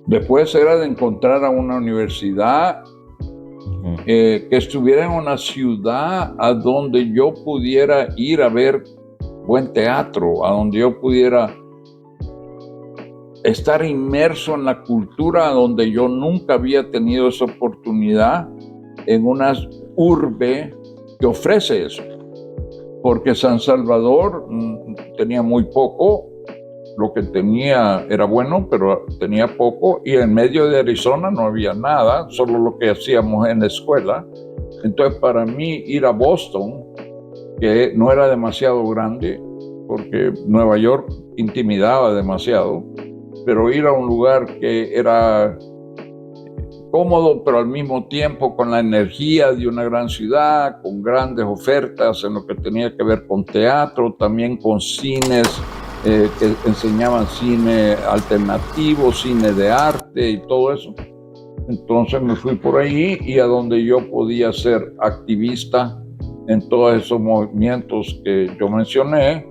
Después era de encontrar a una universidad que estuviera en una ciudad a donde yo pudiera ir a ver buen teatro, a donde yo pudiera estar inmerso en la cultura, donde yo nunca había tenido esa oportunidad en una urbe que ofrece eso. Porque San Salvador tenía muy poco, lo que tenía era bueno, pero tenía poco, y en medio de Arizona no había nada, solo lo que hacíamos en la escuela. Entonces, para mí, ir a Boston, que no era demasiado grande, porque Nueva York intimidaba demasiado, pero ir a un lugar que era cómodo, pero al mismo tiempo con la energía de una gran ciudad, con grandes ofertas en lo que tenía que ver con teatro, también con cines que enseñaban cine alternativo, cine de arte y todo eso. Entonces me fui por ahí, y a donde yo podía ser activista en todos esos movimientos que yo mencioné,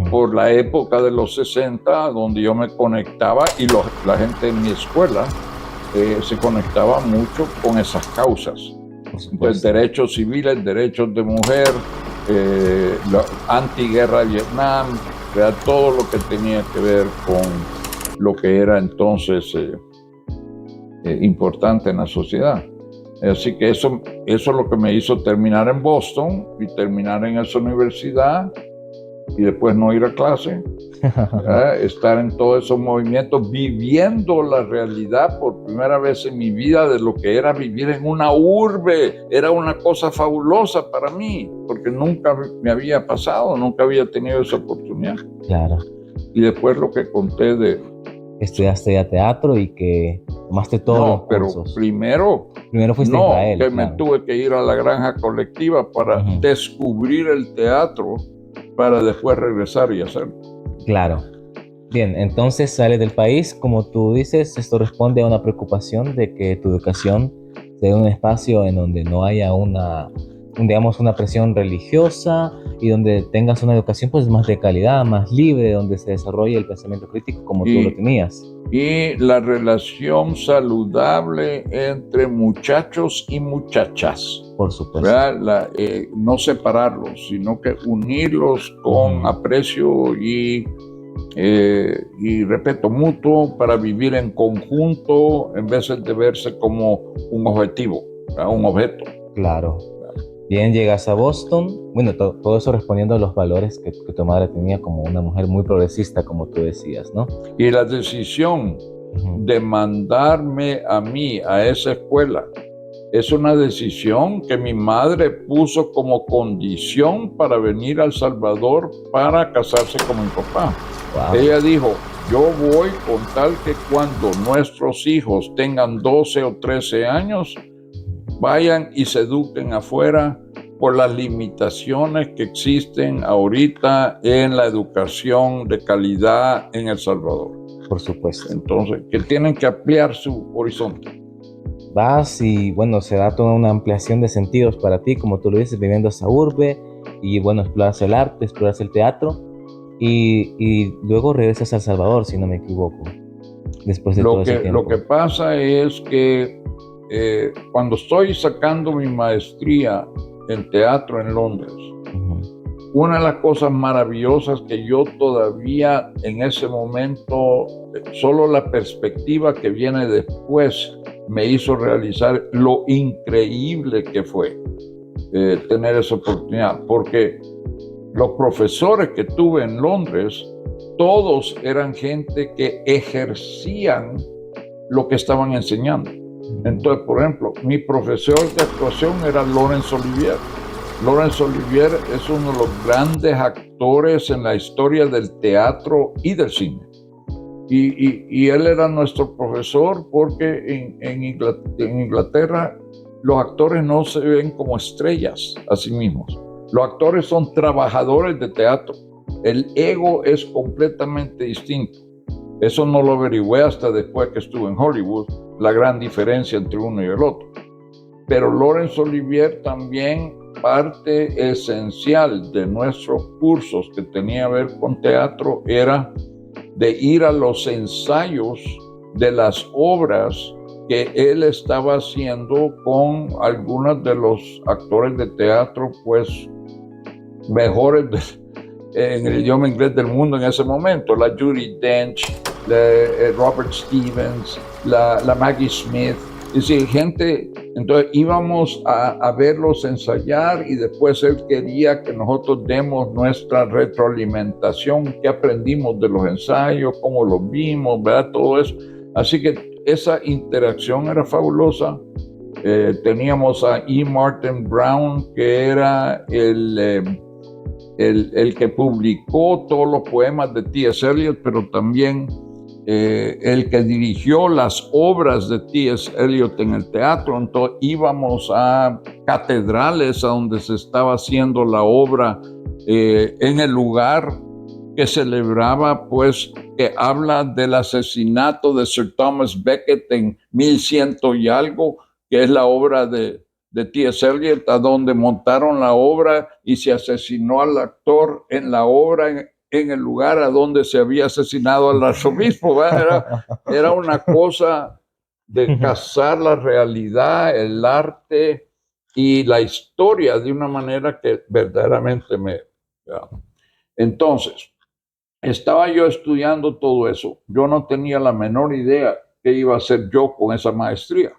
por la época de los 60, donde yo me conectaba, y la gente en mi escuela se conectaba mucho con esas causas. Entonces, derechos civiles, derechos de mujer, la antiguerra de Vietnam, todo lo que tenía que ver con lo que era entonces importante en la sociedad. Así que eso es lo que me hizo terminar en Boston y terminar en esa universidad y después no ir a clase. Estar en todos esos movimientos, viviendo la realidad por primera vez en mi vida de lo que era vivir en una urbe. Era una cosa fabulosa para mí, porque nunca me había pasado, nunca había tenido esa oportunidad. Claro. Y después lo que conté de... Estudiaste ya teatro y que tomaste todos los cursos. Pero primero fuiste a Israel, que me tuve que ir a la granja colectiva para descubrir el teatro, para después regresar y hacerlo. Claro. Bien, entonces sales del país, como tú dices, esto responde a una preocupación de que tu educación sea un espacio en donde no haya digamos, una presión religiosa y donde tengas una educación pues más de calidad, más libre, donde se desarrolle el pensamiento crítico como tú lo tenías. Y la relación saludable entre muchachos y muchachas. Por supuesto. No separarlos, sino que unirlos con aprecio y respeto mutuo para vivir en conjunto en vez de verse como un objetivo, un objeto. Claro. Bien, llegas a Boston. Bueno, todo eso respondiendo a los valores que tu madre tenía como una mujer muy progresista, como tú decías, ¿no? Y la decisión de mandarme a mí a esa escuela es una decisión que mi madre puso como condición para venir a El Salvador para casarse con mi papá. Wow. Ella dijo, yo voy con tal que cuando nuestros hijos tengan 12 o 13 años, vayan y se eduquen afuera por las limitaciones que existen ahorita en la educación de calidad en El Salvador. Por supuesto. Entonces, que tienen que ampliar su horizonte. Vas y, bueno, se da toda una ampliación de sentidos para ti, como tú lo dices, viviendo esa urbe, y, bueno, exploras el arte, exploras el teatro, y luego regresas a El Salvador, si no me equivoco, después de todo ese tiempo. Lo que pasa es que cuando estoy sacando mi maestría en teatro en Londres, una de las cosas maravillosas que yo todavía en ese momento, solo la perspectiva que viene después me hizo realizar lo increíble que fue tener esa oportunidad, porque los profesores que tuve en Londres, todos eran gente que ejercían lo que estaban enseñando. Entonces, por ejemplo, mi profesor de actuación era Laurence Olivier. Laurence Olivier es uno de los grandes actores en la historia del teatro y del cine. Y él era nuestro profesor porque en Inglaterra los actores no se ven como estrellas a sí mismos. Los actores son trabajadores de teatro. El ego es completamente distinto. Eso no lo averigüé hasta después que estuve en Hollywood, la gran diferencia entre uno y el otro. Pero Laurence Olivier también, parte esencial de nuestros cursos que tenía que ver con teatro era de ir a los ensayos de las obras que él estaba haciendo con algunos de los actores de teatro, pues, mejores en el idioma inglés del mundo en ese momento, la Judi Dench, Robert Stevens, la Maggie Smith, es decir, gente. Entonces íbamos a verlos ensayar y después él quería que nosotros demos nuestra retroalimentación, qué aprendimos de los ensayos, cómo los vimos, ¿verdad? Todo eso. Así que esa interacción era fabulosa. Teníamos a E. Martin Brown, que era el que publicó todos los poemas de T.S. Eliot, pero también el que dirigió las obras de T.S. Eliot en el teatro. Entonces íbamos a catedrales a donde se estaba haciendo la obra, en el lugar que celebraba, pues, que habla del asesinato de Sir Thomas Becket en 1100 y algo, que es la obra de T.S. Eliot, a donde montaron la obra y se asesinó al actor en la obra, en el lugar a donde se había asesinado al arzobispo. Era una cosa de cazar la realidad, el arte y la historia de una manera que verdaderamente me... Entonces, estaba yo estudiando todo eso. Yo no tenía la menor idea qué iba a hacer yo con esa maestría.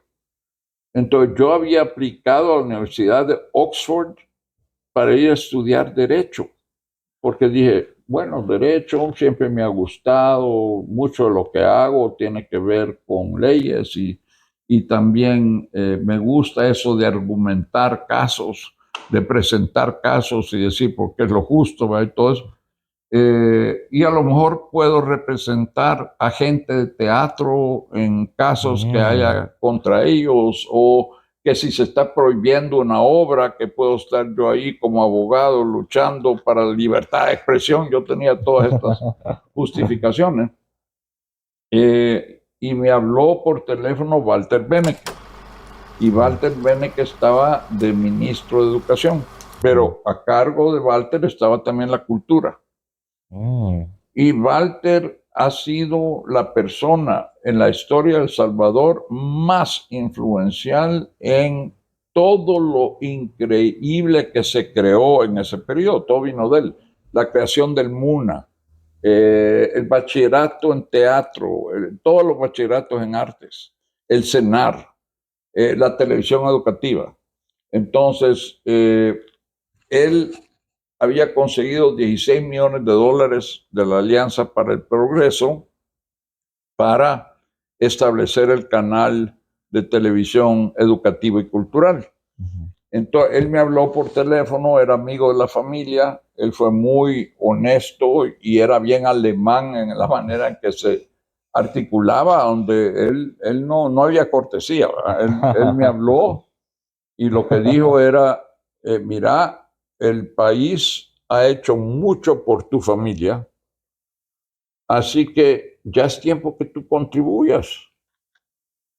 Entonces, yo había aplicado a la Universidad de Oxford para ir a estudiar Derecho, porque dije, bueno, Derecho siempre me ha gustado, mucho de lo que hago tiene que ver con leyes y también me gusta eso de argumentar casos, de presentar casos y decir por qué es lo justo, ¿verdad? Y todo eso. Y a lo mejor puedo representar a gente de teatro en casos que haya contra ellos, o que si se está prohibiendo una obra, que puedo estar yo ahí como abogado luchando para la libertad de expresión. Yo tenía todas estas justificaciones. Y me habló por teléfono Walter Benecke. Y Walter Benecke estaba de ministro de Educación, pero a cargo de Walter estaba también la cultura. Y Walter ha sido la persona en la historia de El Salvador más influencial en todo lo increíble que se creó en ese periodo. Todo vino de él. La creación del MUNA, el bachillerato en teatro, todos los bachilleratos en artes, el CENAR, la televisión educativa. Entonces, él había conseguido $16 millones de la Alianza para el Progreso para establecer el canal de televisión educativa y cultural. Entonces, él me habló por teléfono, era amigo de la familia, él fue muy honesto y era bien alemán en la manera en que se articulaba, donde él no había cortesía. Él me habló y lo que dijo era, mira, el país ha hecho mucho por tu familia, así que ya es tiempo que tú contribuyas.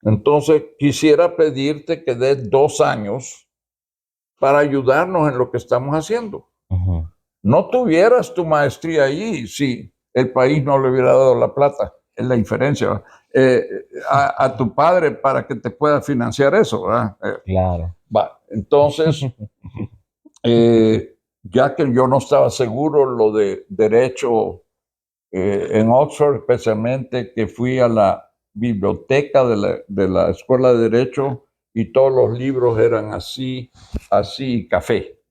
Entonces, quisiera pedirte que des 2 años para ayudarnos en lo que estamos haciendo. No tuvieras tu maestría ahí si el país no le hubiera dado la plata, es la diferencia, a tu padre para que te pueda financiar eso, ¿verdad? Claro. Entonces, ya que yo no estaba seguro lo de Derecho en Oxford, especialmente que fui a la biblioteca de la Escuela de Derecho y todos los libros eran así, café.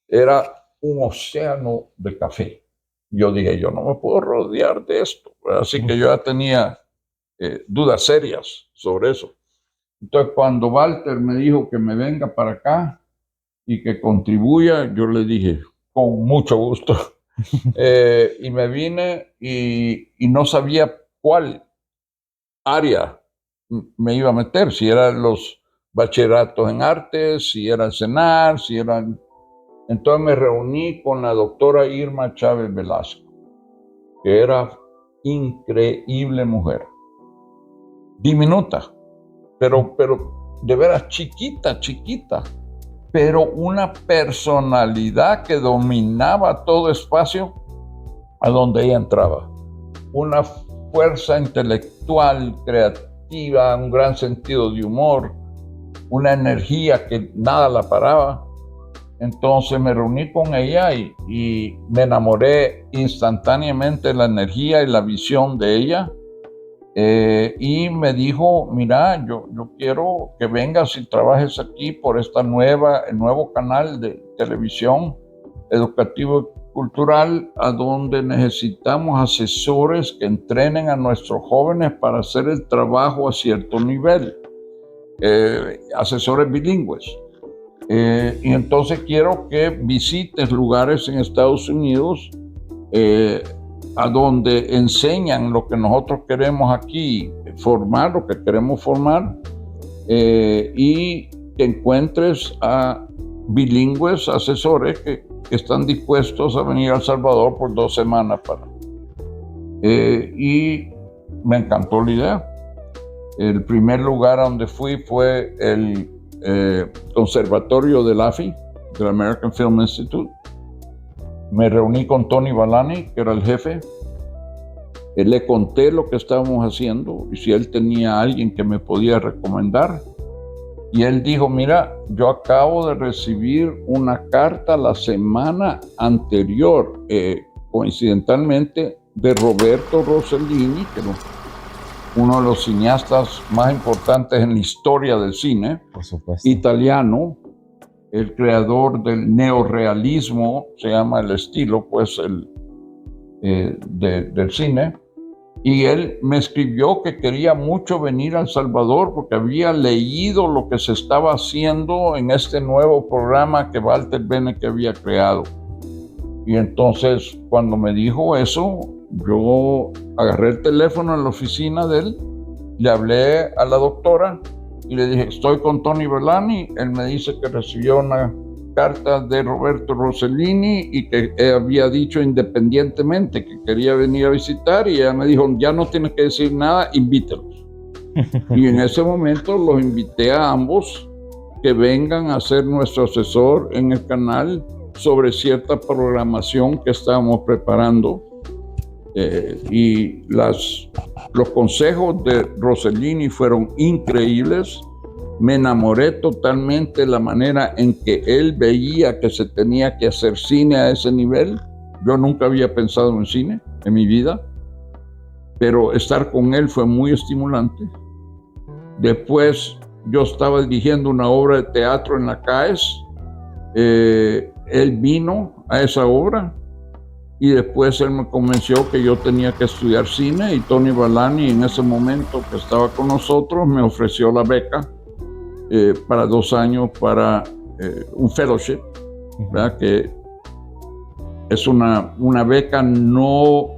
Era un océano de café. Yo dije, yo no me puedo rodear de esto. Así que yo ya tenía dudas serias sobre eso. Entonces, cuando Walter me dijo que me venga para acá y que contribuya, yo le dije, con mucho gusto. Y me vine y no sabía cuál área me iba a meter, si eran los bachilleratos en artes, si era el CENAR, si eran... Entonces me reuní con la doctora Irma Chávez Velasco, que era increíble mujer, diminuta, pero de veras chiquita, pero una personalidad que dominaba todo espacio a donde ella entraba. una fuerza intelectual, creativa, un gran sentido de humor, una energía que nada la paraba. Entonces me reuní con ella y me enamoré instantáneamente de la energía y la visión de ella. Y me dijo, mira, yo quiero que vengas y trabajes aquí por el nuevo canal de televisión educativo y cultural, a donde necesitamos asesores que entrenen a nuestros jóvenes para hacer el trabajo a cierto nivel, asesores bilingües. Y entonces quiero que visites lugares en Estados Unidos a donde enseñan lo que nosotros queremos aquí formar, lo que queremos formar, y que encuentres a bilingües, asesores que están dispuestos a venir a El Salvador por 2 semanas y me encantó la idea. El primer lugar a donde fui fue el conservatorio del AFI, del American Film Institute. Me reuní con Tony Vallani, que era el jefe. Le conté lo que estábamos haciendo y si él tenía a alguien que me podía recomendar. Y él dijo, mira, yo acabo de recibir una carta la semana anterior, coincidentalmente, de Roberto Rossellini, que era uno de los cineastas más importantes en la historia del cine, por supuesto, italiano, el creador del neorrealismo, se llama el estilo, pues, del cine. Y él me escribió que quería mucho venir a El Salvador porque había leído lo que se estaba haciendo en este nuevo programa que Walter Beneke había creado. Y entonces, cuando me dijo eso, yo agarré el teléfono en la oficina de él, le hablé a la doctora y le dije, estoy con Tony Vallani. Él me dice que recibió una carta de Roberto Rossellini y que había dicho independientemente que quería venir a visitar, y ella me dijo, ya no tienes que decir nada, invítelos. Y en ese momento los invité a ambos que vengan a ser nuestro asesor en el canal sobre cierta programación que estábamos preparando. Y los consejos de Rossellini fueron increíbles. Me enamoré totalmente de la manera en que él veía que se tenía que hacer cine a ese nivel. Yo nunca había pensado en cine en mi vida, pero estar con él fue muy estimulante. Después yo estaba dirigiendo una obra de teatro en la CAES. Él vino a esa obra y después él me convenció que yo tenía que estudiar cine, y Tony Vallani, en ese momento que estaba con nosotros, me ofreció la beca para 2 años para un fellowship, ¿verdad? Que es una beca no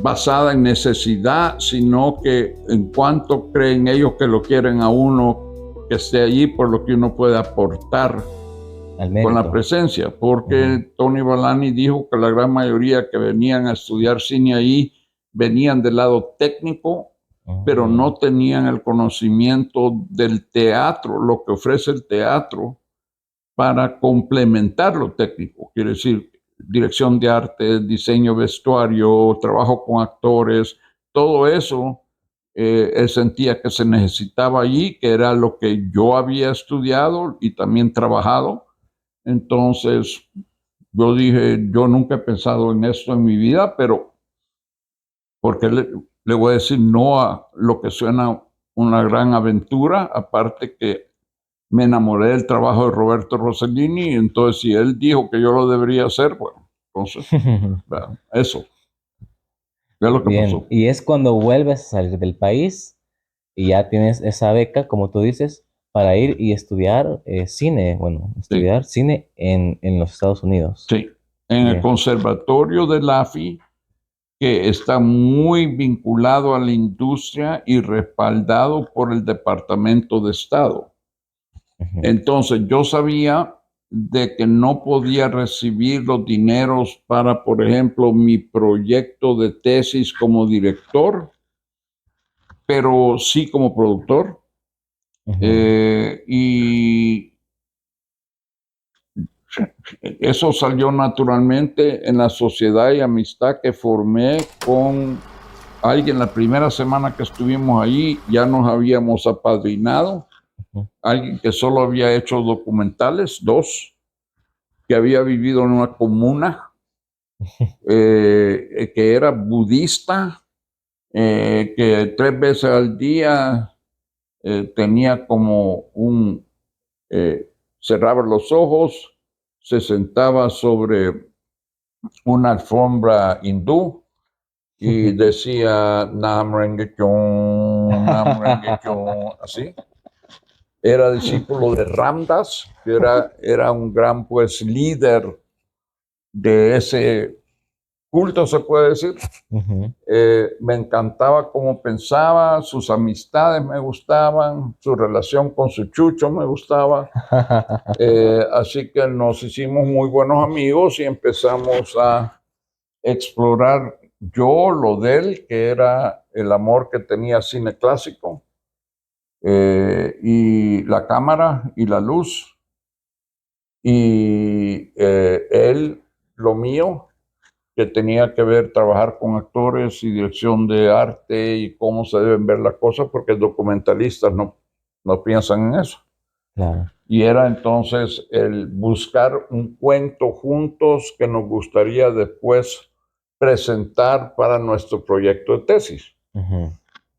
basada en necesidad, sino que en cuanto creen ellos que lo quieren a uno, que esté allí por lo que uno puede aportar con la presencia, porque Tony Vallani dijo que la gran mayoría que venían a estudiar cine ahí venían del lado técnico, pero no tenían el conocimiento del teatro, lo que ofrece el teatro para complementar lo técnico, quiere decir dirección de arte, diseño vestuario, trabajo con actores, todo eso. Él sentía que se necesitaba allí, que era lo que yo había estudiado y también trabajado. Entonces yo dije, yo nunca he pensado en esto en mi vida, pero porque le voy a decir no a lo que suena una gran aventura, aparte que me enamoré del trabajo de Roberto Rossellini, y entonces si él dijo que yo lo debería hacer, bueno, entonces, eso es lo que pasó. Y es cuando vuelves a salir del país y ya tienes esa beca, como tú dices, para ir y estudiar cine, estudiar cine en los Estados Unidos. Sí, en el Conservatorio del AFI, que está muy vinculado a la industria y respaldado por el Departamento de Estado. Entonces yo sabía de que no podía recibir los dineros para, por ejemplo, mi proyecto de tesis como director, pero sí como productor. Y eso salió naturalmente en la sociedad y amistad que formé con alguien. La primera semana que estuvimos ahí ya nos habíamos apadrinado. Ujú. Alguien que solo había hecho documentales, 2, que había vivido en una comuna, que era budista, que 3 veces al día tenía como cerraba los ojos, se sentaba sobre una alfombra hindú y decía Nam Renge Kyung, Nam Renge Kyung, así. Era discípulo de Ramdas, que era un gran pues líder de ese culto, se puede decir. Ujú. Me encantaba cómo pensaba, sus amistades me gustaban, su relación con su chucho me gustaba. Así que nos hicimos muy buenos amigos y empezamos a explorar yo lo de él, que era el amor que tenía cine clásico, y la cámara y la luz, y él lo mío, que tenía que ver trabajar con actores y dirección de arte y cómo se deben ver las cosas, porque documentalistas no piensan en eso. Claro. Y era entonces el buscar un cuento juntos que nos gustaría después presentar para nuestro proyecto de tesis. Ujú.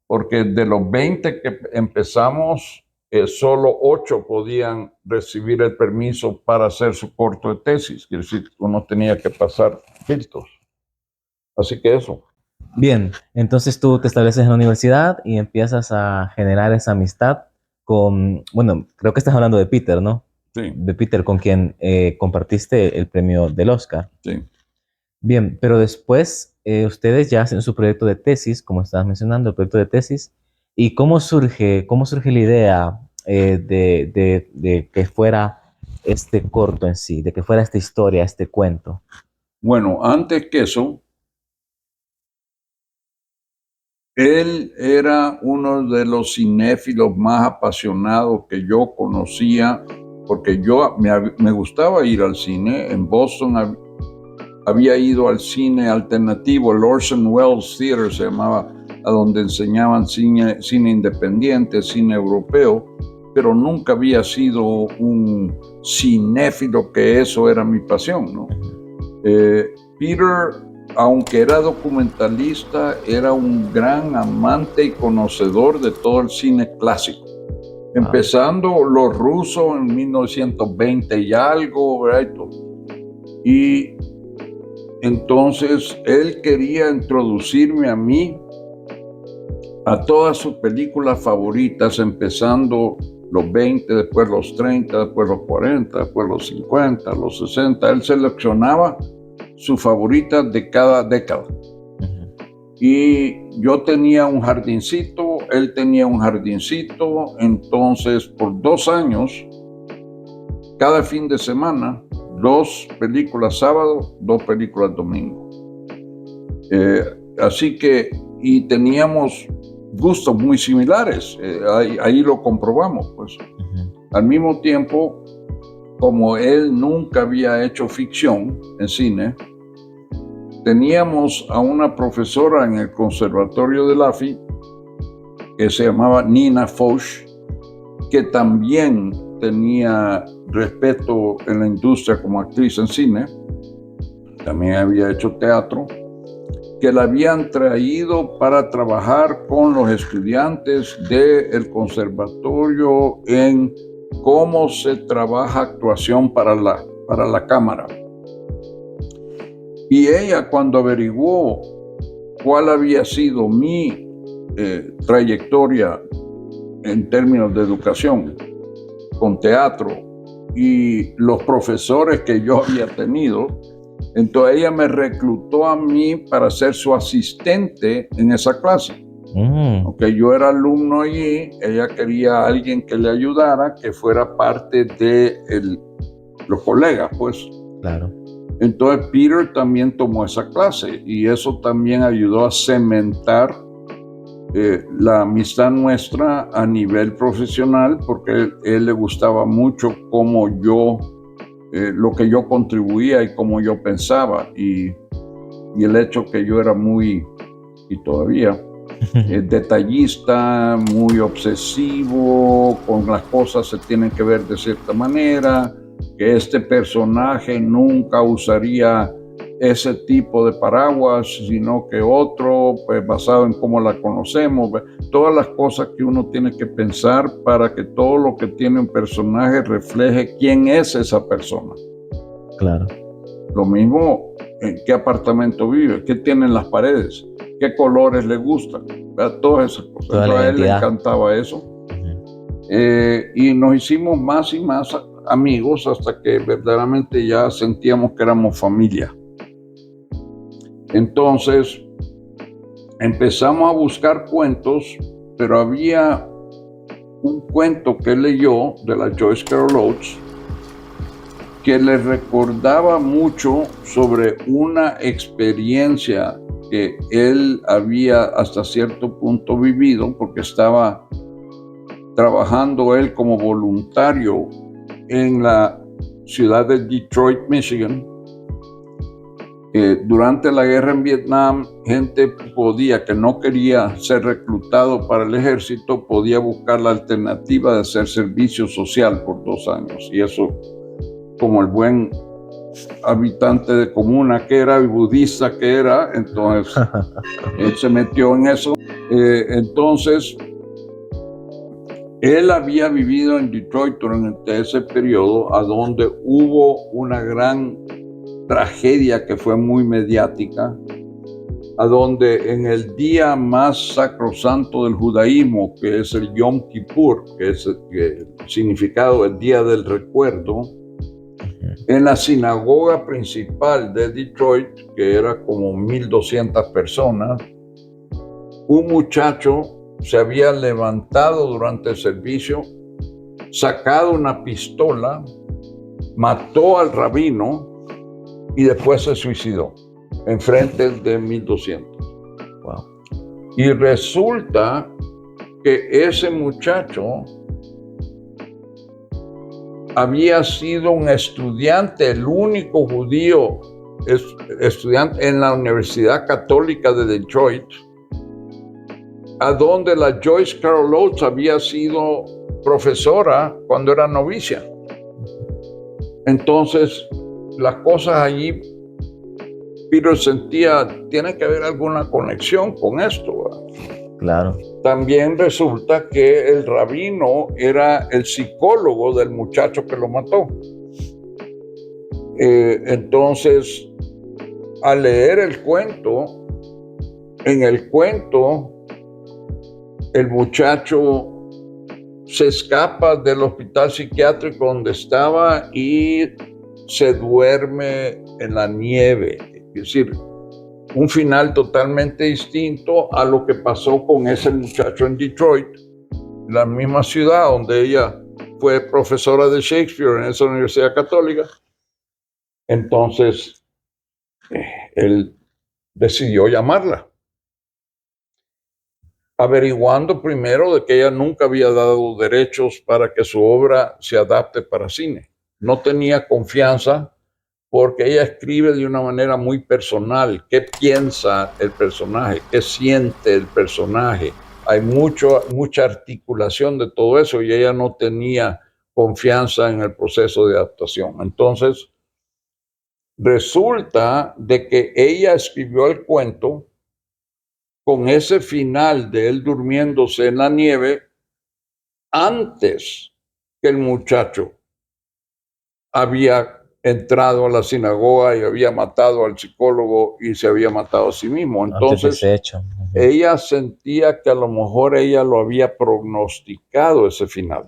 Porque de los 20 que empezamos, solo 8 podían recibir el permiso para hacer su corto de tesis. Quiere decir, uno tenía que pasar filtros. Así que eso. Bien, entonces tú te estableces en la universidad y empiezas a generar esa amistad con, bueno, creo que estás hablando de Peter, ¿no? Sí, De Peter, con quien compartiste el premio del Oscar. sí. Bien, pero después ustedes ya hacen su proyecto de tesis, como estabas mencionando, el proyecto de tesis. ¿Y cómo surge la idea de que fuera este corto en sí, de que fuera esta historia, este cuento? Bueno, antes que eso, él era uno de los cinéfilos más apasionados que yo conocía, porque me gustaba ir al cine. En Boston había ido al cine alternativo, el Orson Welles Theater se llamaba, a donde enseñaban cine independiente, cine europeo, pero nunca había sido un cinéfilo, que eso era mi pasión, ¿no? Peter, aunque era documentalista, era un gran amante y conocedor de todo el cine clásico. Empezando los rusos en 1920 y algo, ¿verdad? Y entonces él quería introducirme a mí a todas sus películas favoritas, empezando los 20, después los 30, después los 40, después los 50, los 60. Él seleccionaba sus favoritas de cada década. Y yo tenía un jardincito, él tenía un jardincito, entonces por 2 años, cada fin de semana, 2 películas sábado, 2 películas domingo. Así que, y teníamos gustos muy similares, ahí lo comprobamos, pues. Al mismo tiempo, como él nunca había hecho ficción en cine, teníamos a una profesora en el Conservatorio de LAFI que se llamaba Nina Foch, que también tenía respeto en la industria como actriz en cine, también había hecho teatro, que la habían traído para trabajar con los estudiantes del conservatorio en cómo se trabaja actuación para la cámara. Y ella, cuando averiguó cuál había sido mi trayectoria en términos de educación con teatro y los profesores que yo había tenido, entonces ella me reclutó a mí para ser su asistente en esa clase. Aunque yo era alumno allí, ella quería a alguien que le ayudara, que fuera parte de los colegas, pues. Claro. Entonces Peter también tomó esa clase y eso también ayudó a cementar la amistad nuestra a nivel profesional, porque él le gustaba mucho cómo yo lo que yo contribuía y cómo yo pensaba, y el hecho que yo era muy, y todavía, detallista, muy obsesivo, con las cosas se tienen que ver de cierta manera, que este personaje nunca usaría ese tipo de paraguas, sino que otro, pues basado en cómo la conocemos, todas las cosas que uno tiene que pensar para que todo lo que tiene un personaje refleje quién es esa persona. Claro. Lo mismo, en qué apartamento vive, qué tienen las paredes, qué colores le gustan, todas esas cosas. Toda Entonces la a él le identidad. encantaba eso. Y nos hicimos más y más amigos hasta que verdaderamente ya sentíamos que éramos familia. Entonces empezamos a buscar cuentos, pero había un cuento que él leyó de la Joyce Carol Oates que le recordaba mucho sobre una experiencia que él había hasta cierto punto vivido, porque estaba trabajando él como voluntario en la ciudad de Detroit, Michigan. Durante la guerra en Vietnam, gente que no quería ser reclutado para el ejército, podía buscar la alternativa de hacer servicio social por 2 años. Y eso, como el buen habitante de comuna que era y budista que era, entonces él se metió en eso. Entonces, él había vivido en Detroit durante ese periodo, a donde hubo una gran tragedia que fue muy mediática, a donde en el día más sacrosanto del judaísmo, que es el Yom Kippur, que es el significado del Día del Recuerdo, en la sinagoga principal de Detroit, que era como 1,200 personas, un muchacho se había levantado durante el servicio, sacado una pistola, mató al rabino y después se suicidó enfrente de 1,200. Wow. Y resulta que ese muchacho había sido un estudiante, el único judío estudiante en la Universidad Católica de Detroit, a donde la Joyce Carol Oates había sido profesora cuando era novicia. Entonces, las cosas allí, Peter sentía, tiene que haber alguna conexión con esto, ¿verdad? Claro. También resulta que el rabino era el psicólogo del muchacho que lo mató. Entonces, al leer el cuento, en el cuento, el muchacho se escapa del hospital psiquiátrico donde estaba y se duerme en la nieve. Es decir, un final totalmente distinto a lo que pasó con ese muchacho en Detroit, la misma ciudad donde ella fue profesora de Shakespeare en esa universidad católica. Entonces, él decidió llamarla, averiguando primero de que ella nunca había dado derechos para que su obra se adapte para cine. No tenía confianza porque ella escribe de una manera muy personal, qué piensa el personaje, qué siente el personaje. Hay mucha articulación de todo eso y ella no tenía confianza en el proceso de adaptación. Entonces, resulta de que ella escribió el cuento con ese final de él durmiéndose en la nieve antes que el muchacho había entrado a la sinagoga y había matado al psicólogo y se había matado a sí mismo. Antes de Entonces, ese hecho. ella sentía que a lo mejor ella lo había prognosticado ese final.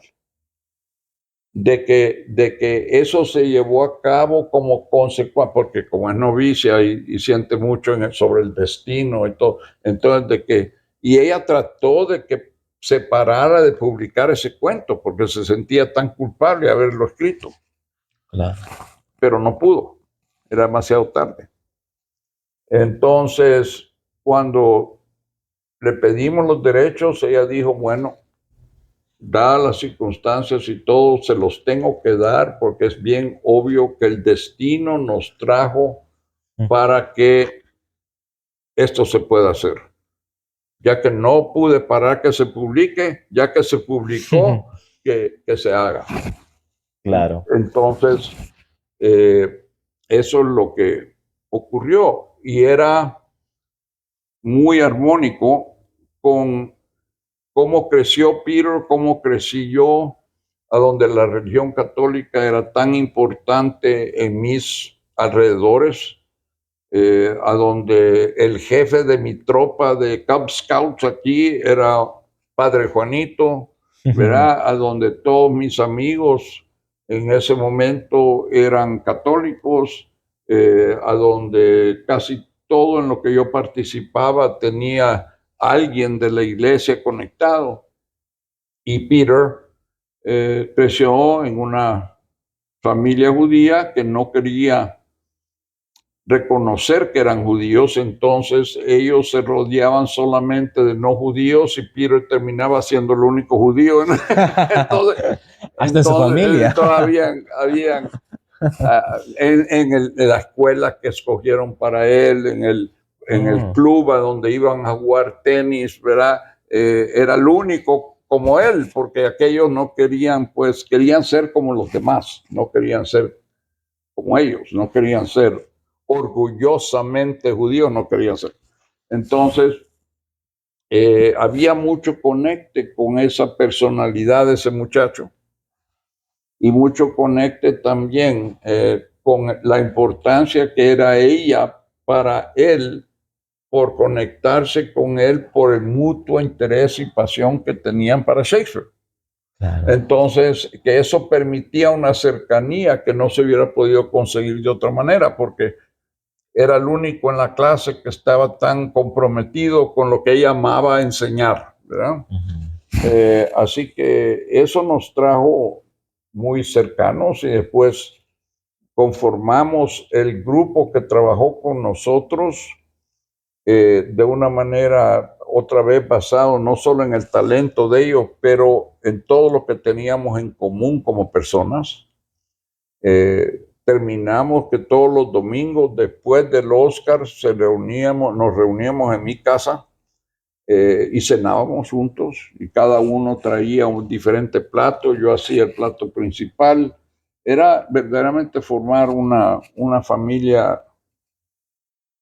De que eso se llevó a cabo como consecuencia, porque como es novicia y siente mucho sobre el destino y todo, entonces y ella trató de que se parara de publicar ese cuento porque se sentía tan culpable de haberlo escrito. Claro. Pero no pudo, era demasiado tarde. Entonces, cuando le pedimos los derechos, ella dijo, bueno, dadas las circunstancias y todo, se los tengo que dar porque es bien obvio que el destino nos trajo para que esto se pueda hacer. Ya que no pude parar que se publique, ya que se publicó, que se haga. Claro. Entonces, eso es lo que ocurrió y era muy armónico con cómo creció Peter, cómo crecí yo, a donde la religión católica era tan importante en mis alrededores, a donde el jefe de mi tropa de Cub Scouts aquí era Padre Juanito, ¿verdad? A donde todos mis amigos en ese momento eran católicos, a donde casi todo en lo que yo participaba tenía alguien de la iglesia conectado. Y Peter creció en una familia judía que no quería reconocer que eran judíos, entonces ellos se rodeaban solamente de no judíos y Peter terminaba siendo el único judío. Entonces, hasta en su familia. Todavía habían en la escuela que escogieron para él, en el club a donde iban a jugar tenis, ¿verdad? Era el único como él, porque aquellos no querían, pues querían ser como los demás, no querían ser como ellos, no querían ser orgullosamente judíos, no querían ser. Entonces, había mucho conecte con esa personalidad de ese muchacho y mucho conecte también con la importancia que era ella para él por conectarse con él por el mutuo interés y pasión que tenían para Shakespeare. Claro. Entonces, que eso permitía una cercanía que no se hubiera podido conseguir de otra manera, porque era el único en la clase que estaba tan comprometido con lo que ella amaba enseñar, ¿verdad? Así que eso nos trajo muy cercanos y después conformamos el grupo que trabajó con nosotros de una manera otra vez basado no solo en el talento de ellos, pero en todo lo que teníamos en común como personas. Terminamos que todos los domingos después del Oscar nos reuníamos en mi casa y cenábamos juntos y cada uno traía un diferente plato, yo hacía el plato principal. Era verdaderamente formar una familia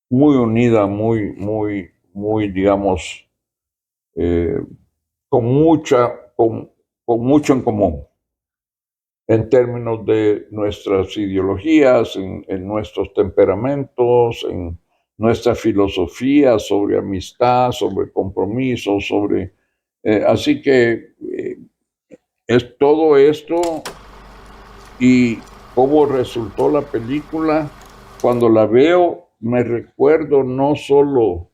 muy unida, muy, digamos, con mucho en común en términos de nuestras ideologías, en nuestros temperamentos, en nuestra filosofía sobre amistad, sobre compromiso, así que es todo esto y cómo resultó la película. Cuando la veo, me recuerdo no solo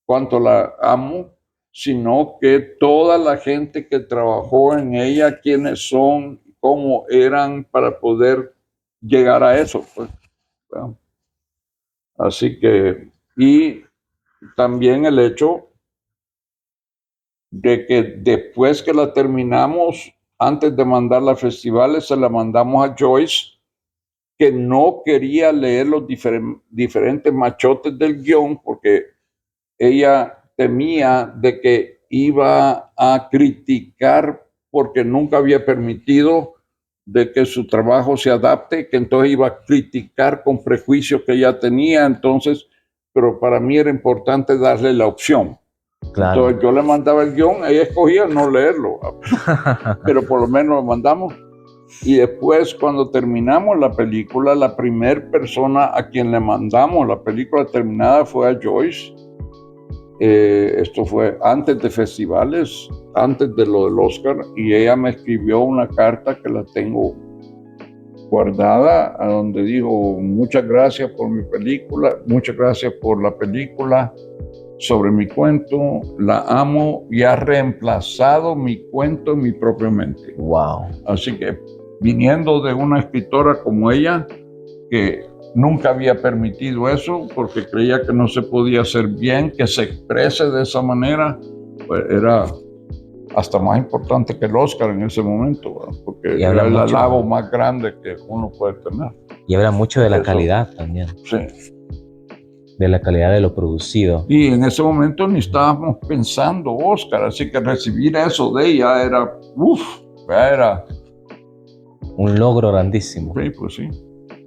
cuánto la amo, sino que toda la gente que trabajó en ella, quiénes son, cómo eran para poder llegar a eso. Pues. Así que, y también el hecho de que después que la terminamos, antes de mandarla a festivales, se la mandamos a Joyce, que no quería leer los diferentes machotes del guión porque ella temía de que iba a criticar porque nunca había permitido de que su trabajo se adapte, que entonces iba a criticar con prejuicios que ella tenía, entonces, pero para mí era importante darle la opción. Claro. Entonces yo le mandaba el guión, ella escogía no leerlo, pero por lo menos lo mandamos. Y después, cuando terminamos la película, la primera persona a quien le mandamos la película terminada fue a Joyce. Esto fue antes de festivales, antes de lo del Oscar, y ella me escribió una carta que la tengo guardada, a donde dijo: muchas gracias por mi película, muchas gracias por la película sobre mi cuento, la amo y ha reemplazado mi cuento en mi propia mente. Wow. Así que viniendo de una escritora como ella, que nunca había permitido eso porque creía que no se podía hacer bien, que se exprese de esa manera, pues era hasta más importante que el Oscar en ese momento, ¿verdad? Porque Y era habla el mucho, halago más grande que uno puede tener. y habla mucho de la Eso, calidad también, sí. de la calidad de lo producido. Y en ese momento ni estábamos pensando Oscar, así que recibir eso de ella era, era, Un logro grandísimo. sí, pues sí.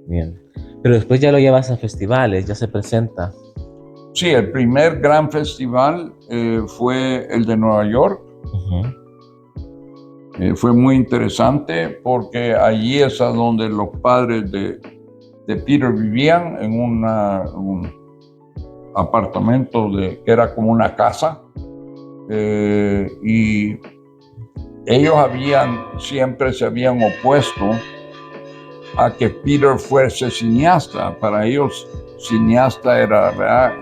Bien. Pero después ya lo llevas a festivales, ya se presenta. Sí, el primer gran festival fue el de Nueva York. Ujú. Fue muy interesante porque allí es a donde los padres de Peter vivían, en un apartamento que era como una casa. Y ellos siempre se habían opuesto a que Peter fuese cineasta. Para ellos, cineasta era, ¿verdad?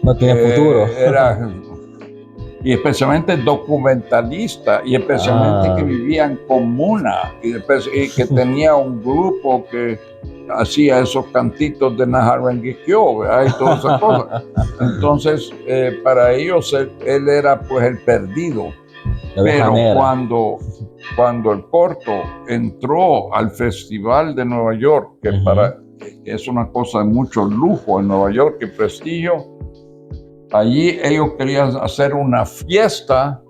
No tiene futuro. Y especialmente documentalista, y especialmente que Ah, vivía en comuna, y que tenía un grupo que hacía esos cantitos de Najarenguiquio, ¿verdad? Y todas esas cosas. Entonces, para ellos, él era pues el perdido. la oveja Pero negra. cuando el corto entró al Festival de Nueva York, que es una cosa de mucho lujo en Nueva York y prestigio, allí ellos querían hacer una fiesta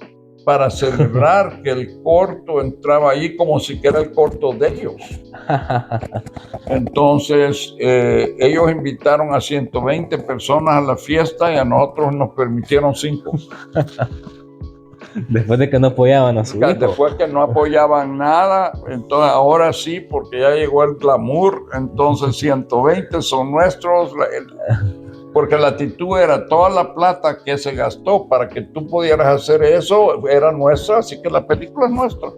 para celebrar que el corto entraba allí como si fuera el corto de ellos. Entonces, ellos invitaron a 120 personas a la fiesta y a nosotros nos permitieron 5. Después de que no apoyaban a su hijo. Después que no apoyaban nada, entonces ahora sí, porque ya llegó el glamour, entonces 120 son nuestros, porque la actitud era toda la plata que se gastó para que tú pudieras hacer eso, era nuestra, así que la película es nuestra.